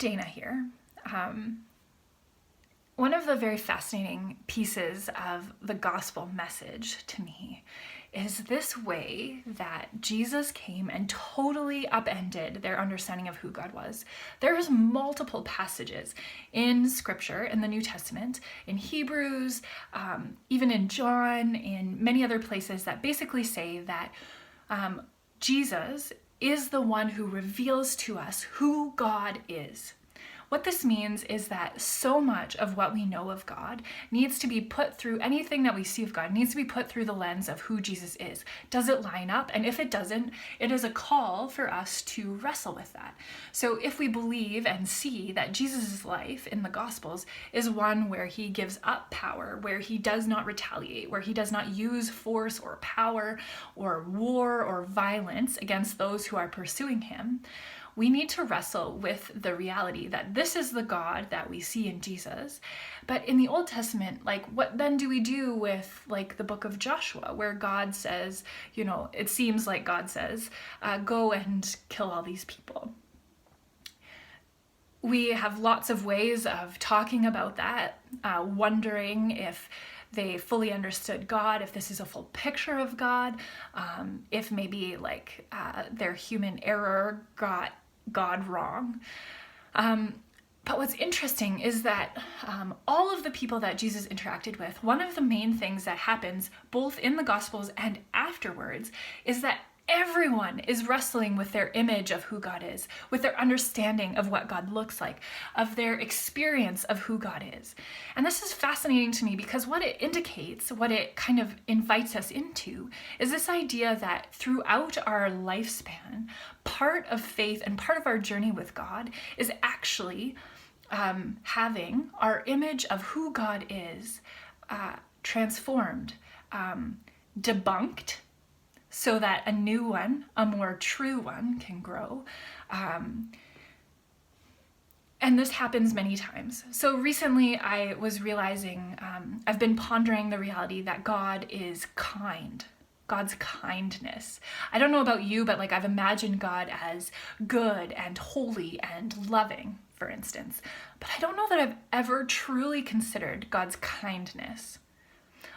Dana here. One of the very fascinating pieces of the gospel message to me is this way that Jesus came and totally upended their understanding of who God was. There's multiple passages in Scripture, in the New Testament, in Hebrews, even in John, in many other places that basically say that Jesus is the one who reveals to us who God is. What this means is that so much of what we know of God needs to be put through, anything that we see of God needs to be put through the lens of who Jesus is. Does it line up? And if it doesn't, it is a call for us to wrestle with that. So if we believe and see that Jesus' life in the Gospels is one where he gives up power, where he does not retaliate, where he does not use force or power or war or violence against those who are pursuing him, we need to wrestle with the reality that this is the God that we see in Jesus. But in the Old Testament, like, what then do we do with, like, the book of Joshua, where God says, you know, it seems like God says, go and kill all these people. We have lots of ways of talking about that, wondering if they fully understood God, if this is a full picture of God, if maybe like their human error got God wrong. But what's interesting is that all of the people that Jesus interacted with, one of the main things that happens both in the Gospels and afterwards is that everyone is wrestling with their image of who God is, with their understanding of what God looks like, of their experience of who God is. And this is fascinating to me because what it indicates, what it kind of invites us into, is this idea that throughout our lifespan, part of faith and part of our journey with God is actually having our image of who God is transformed, debunked, so that a new one, a more true one, can grow. And this happens many times. So recently I was realizing, I've been pondering the reality that God is kind. God's kindness. I don't know about you, but like I've imagined God as good and holy and loving, for instance. But I don't know that I've ever truly considered God's kindness.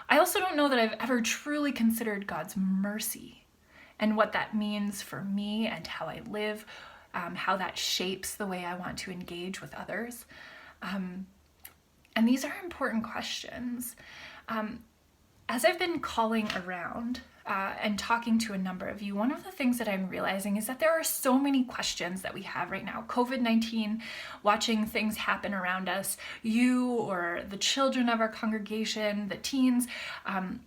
I also don't know that I've ever truly considered God's mercy and what that means for me and how I live, how that shapes the way I want to engage with others. And these are important questions. As I've been calling around and talking to a number of you, one of the things that I'm realizing is that there are so many questions that we have right now. COVID-19, watching things happen around us, you or the children of our congregation, the teens,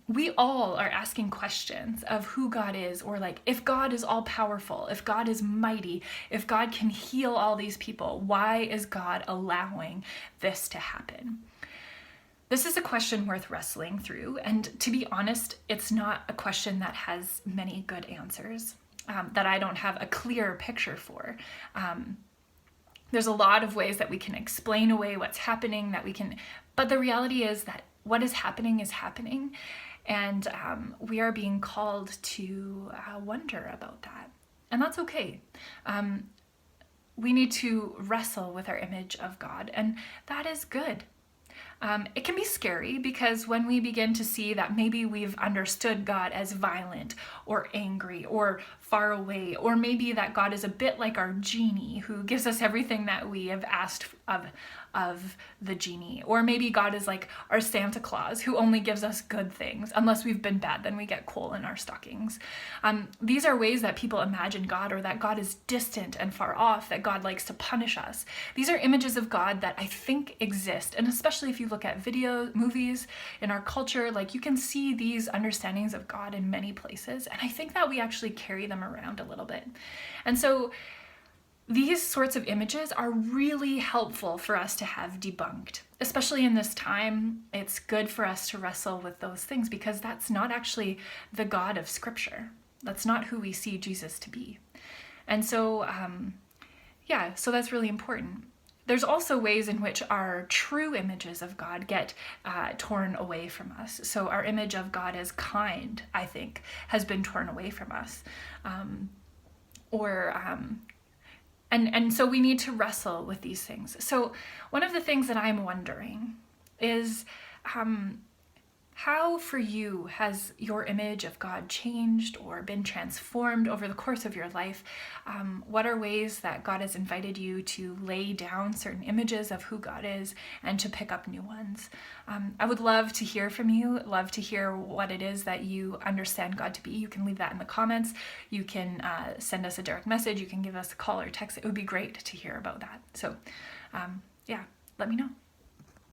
we all are asking questions of who God is, or like, if God is all powerful, if God is mighty, if God can heal all these people, why is God allowing this to happen? This is a question worth wrestling through, and to be honest, it's not a question that has many good answers, that I don't have a clear picture for. There's a lot of ways that we can explain away what's happening, but the reality is that what is happening, and we are being called to wonder about that, and that's okay. We need to wrestle with our image of God, and that is good. It can be scary because when we begin to see that maybe we've understood God as violent or angry or far away, or maybe that God is a bit like our genie who gives us everything that we have asked of the genie, or maybe God is like our Santa Claus who only gives us good things. Unless we've been bad, then we get coal in our stockings. These are ways that people imagine God, or that God is distant and far off, that God likes to punish us. These are images of God that I think exist, and especially if you look at movies in our culture, like, you can see these understandings of God in many places, and I think that we actually carry them around a little bit. And so these sorts of images are really helpful for us to have debunked. Especially in this time, it's good for us to wrestle with those things because that's not actually the God of Scripture. That's not who we see Jesus to be. And so, so that's really important. There's also ways in which our true images of God get torn away from us. So our image of God as kind, I think, has been torn away from us. And so we need to wrestle with these things. So one of the things that I'm wondering is, how for you has your image of God changed or been transformed over the course of your life? What are ways that God has invited you to lay down certain images of who God is and to pick up new ones? I would love to hear from you, love to hear what it is that you understand God to be. You can leave that in the comments. You can send us a direct message. You can give us a call or text. It would be great to hear about that. So yeah, let me know.